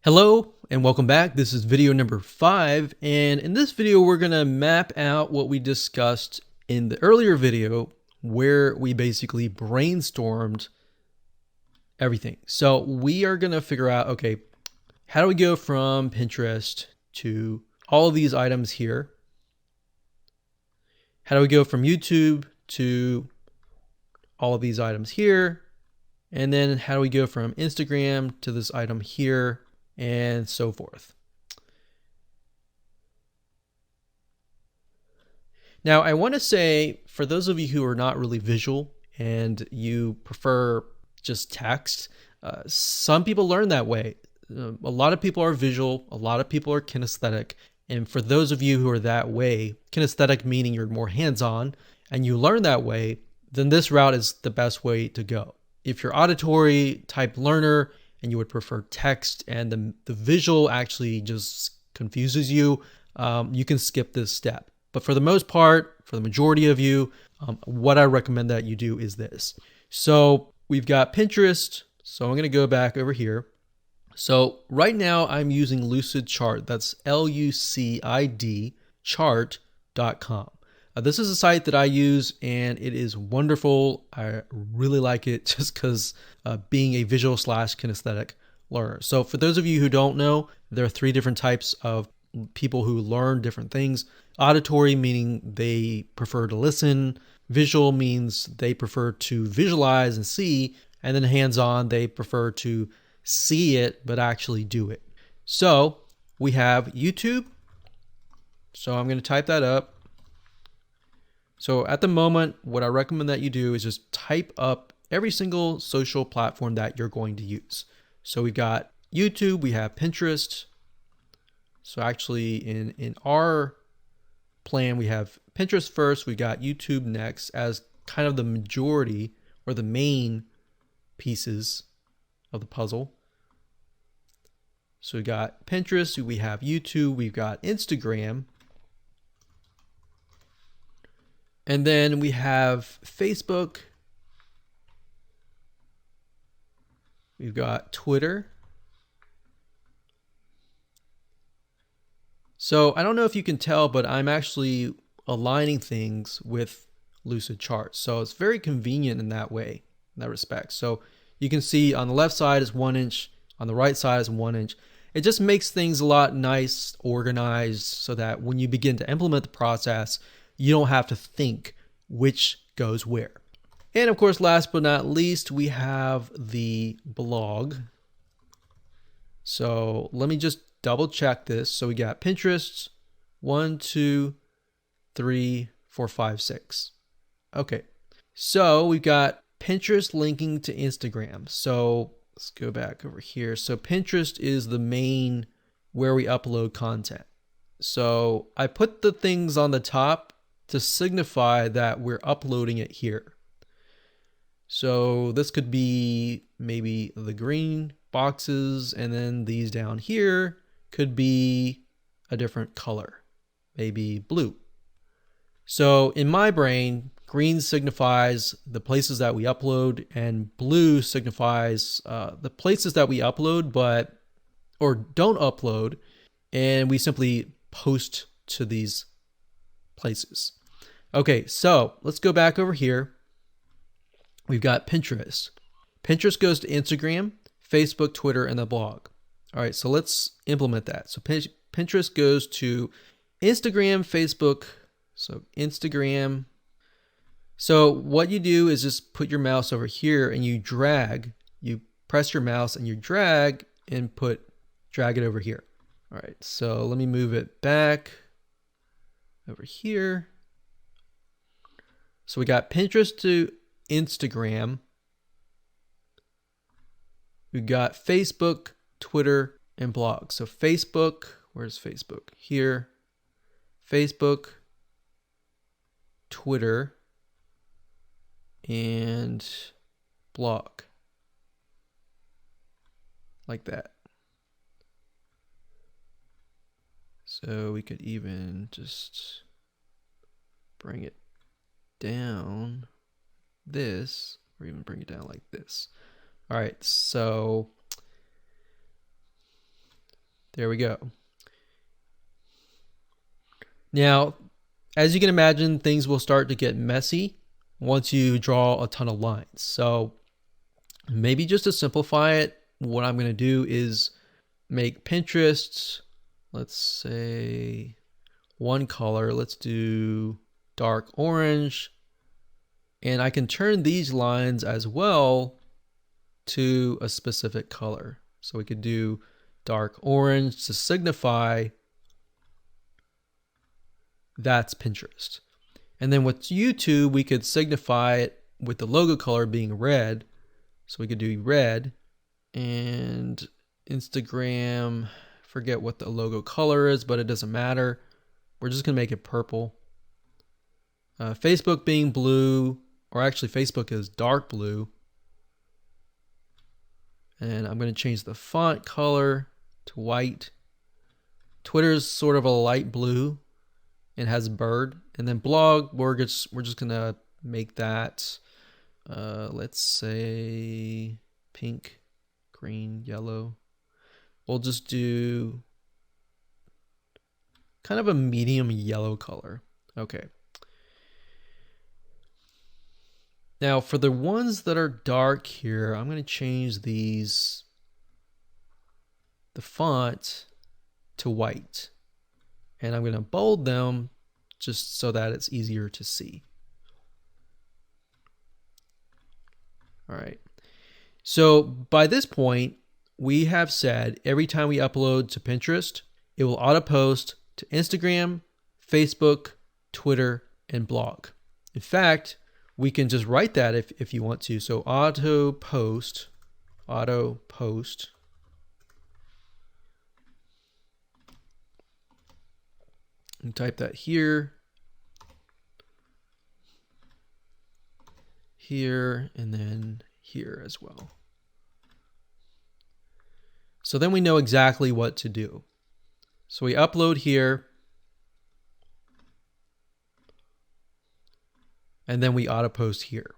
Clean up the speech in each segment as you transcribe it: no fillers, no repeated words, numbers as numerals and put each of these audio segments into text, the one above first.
Hello and welcome back. This is video number 5, and in this video we're going to map out what we discussed in the earlier video where we basically brainstormed everything. So we are going to figure out, okay, how do we go from Pinterest to all of these items here? How do we go from YouTube to all of these items here? And then how do we go from Instagram to this item here? And so forth. Now, I want to say, for those of you who are not really visual and you prefer just text, some people learn that way. A lot of people are visual, a lot of people are kinesthetic. And for those of you who are that way, kinesthetic meaning you're more hands-on, and you learn that way, then this route is the best way to go. If you're auditory type learner, and you would prefer text and the visual actually just confuses you, you can skip this step. But for the most part, for the majority of you, what I recommend that you do is this. So we've got Pinterest. So I'm going to go back over here. So right now I'm using Lucid Chart. That's Lucid chart.com. This is a site that I use and it is wonderful. I really like it just because being a visual / kinesthetic learner. So for those of you who don't know, there are 3 different types of people who learn different things. Auditory, meaning they prefer to listen. Visual means they prefer to visualize and see. And then hands-on, they prefer to see it but actually do it. So we have YouTube. So I'm going to type that up. So at the moment, what I recommend that you do is just type up every single social platform that you're going to use. So we've got YouTube, we have Pinterest. So actually in our plan, we have Pinterest first, we got YouTube next as kind of the majority or the main pieces of the puzzle. So we got Pinterest, we have YouTube, we've got Instagram. And then we have Facebook. We've got Twitter. So I don't know if you can tell, but I'm actually aligning things with Lucid Charts. So it's very convenient in that way, in that respect. So you can see on the left side is 1 inch, on the right side is 1 inch. It just makes things a lot nice, organized, so that when you begin to implement the process, you don't have to think which goes where. And of course, last but not least, we have the blog. So let me just double check this. So we got Pinterest, 1, 2, 3, 4, 5, 6. Okay. So we've got Pinterest linking to Instagram. So let's go back over here. So Pinterest is the main where we upload content. So I put the things on the top to signify that we're uploading it here. So this could be maybe the green boxes, and then these down here could be a different color, maybe blue. So in my brain, green signifies the places that we upload, and blue signifies the places that we upload or don't upload, and we simply post to these places. Okay, so let's go back over here. We've got Pinterest. Pinterest goes to Instagram, Facebook, Twitter, and the blog. All right, so let's implement that. So Pinterest goes to Instagram, Facebook, so Instagram. So what you do is just put your mouse over here and you drag, you press your mouse and you drag and drag it over here. All right, so let me move it back over here. So we got Pinterest to Instagram. We got Facebook, Twitter, and blog. So Facebook, where's Facebook? Here. Facebook, Twitter, and blog. Like that. So we could even just bring it down this, or even bring it down like this. All right, so There we go. Now, as you can imagine, things will start to get messy once you draw a ton of lines. So maybe just to simplify it, what I'm going to do is make Pinterest, let's say one color. Let's do dark orange. And I can turn these lines as well to a specific color. So we could do dark orange to signify that's Pinterest. And then with YouTube, we could signify it with the logo color being red. So we could do red. And Instagram, forget what the logo color is, but it doesn't matter. We're just going to make it purple. Facebook being blue, or actually Facebook is dark blue. And I'm going to change the font color to white. Twitter's sort of a light blue. It has a bird. And then blog, we're just going to make that, let's say pink, green, yellow. We'll just do kind of a medium yellow color. Okay. Now for the ones that are dark here, I'm going to change the font to white. And I'm going to bold them just so that it's easier to see. All right. So by this point, we have said every time we upload to Pinterest, it will auto post to Instagram, Facebook, Twitter, and blog. In fact, we can just write that if you want to. So auto post. And type that here, and then here as well. So then we know exactly what to do. So we upload here, and then we auto post here.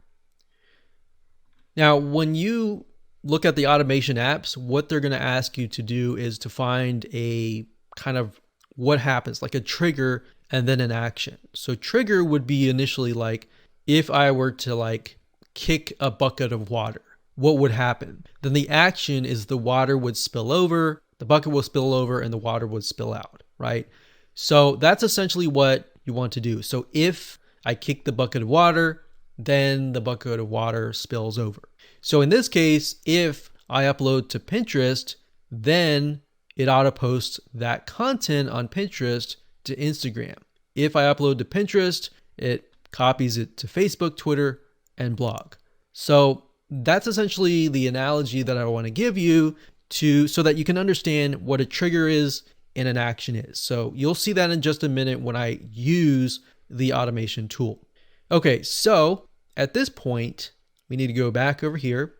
Now, when you look at the automation apps, what they're going to ask you to do is to find a kind of what happens, like a trigger and then an action. So trigger would be initially like, if I were to like kick a bucket of water, what would happen? Then the action is the water would spill over, the bucket will spill over, and the water would spill out, right? So that's essentially what you want to do. So if I kick the bucket of water, then the bucket of water spills over. So in this case, if I upload to Pinterest, then it auto posts that content on Pinterest to Instagram. If I upload to Pinterest, it copies it to Facebook, Twitter, and blog. So that's essentially the analogy that I want to give you so that you can understand what a trigger is and an action is. So you'll see that in just a minute when I use the automation tool. Okay, so at this point, we need to go back over here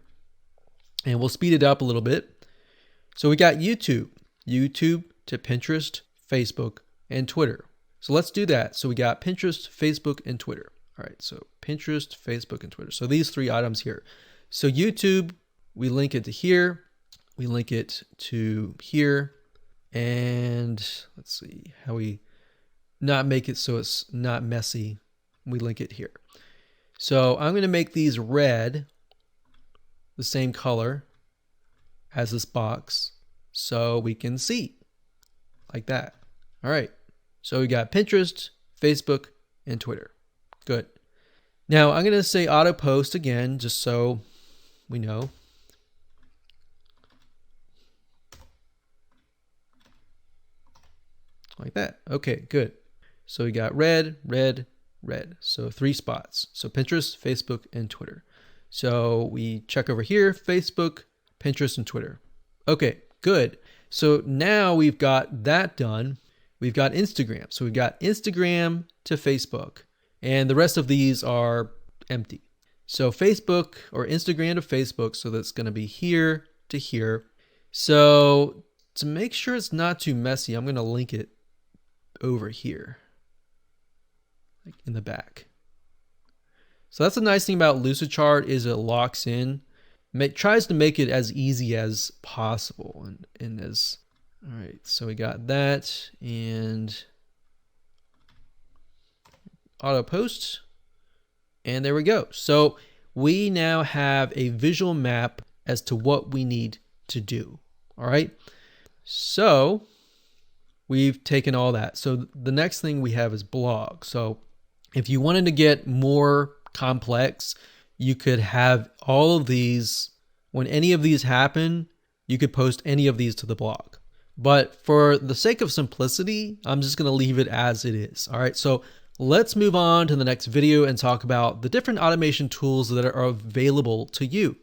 and we'll speed it up a little bit. So we got YouTube to Pinterest, Facebook, and Twitter. So let's do that. So we got Pinterest, Facebook, and Twitter. All right, so Pinterest, Facebook, and Twitter. So these three items here. So YouTube, we link it to here. We link it to here. And let's see how we not make it so it's not messy. We link it here. So I'm going to make these red, the same color as this box, so we can see like that. All right. So we got Pinterest, Facebook, and Twitter. Good. Now I'm going to say auto post again, just so we know. Like that. Okay, good. So we got red, red, red. So 3 spots. So Pinterest, Facebook, and Twitter. So we check over here, Facebook, Pinterest, and Twitter. Okay, good. So now we've got that done. We've got Instagram. So we've got Instagram to Facebook. And the rest of these are empty. So Facebook or Instagram to Facebook. So that's going to be here to here. So to make sure it's not too messy, I'm going to link it over here, like in the back. So that's the nice thing about Lucidchart is it locks in, tries to make it as easy as possible and as All right, so we got that and auto post, and there we go. So we now have a visual map as to what we need to do. All right, so we've taken all that. So the next thing we have is blog. So if you wanted to get more complex, you could have all of these. When any of these happen, you could post any of these to the blog. But for the sake of simplicity, I'm just going to leave it as it is. All right, so let's move on to the next video and talk about the different automation tools that are available to you.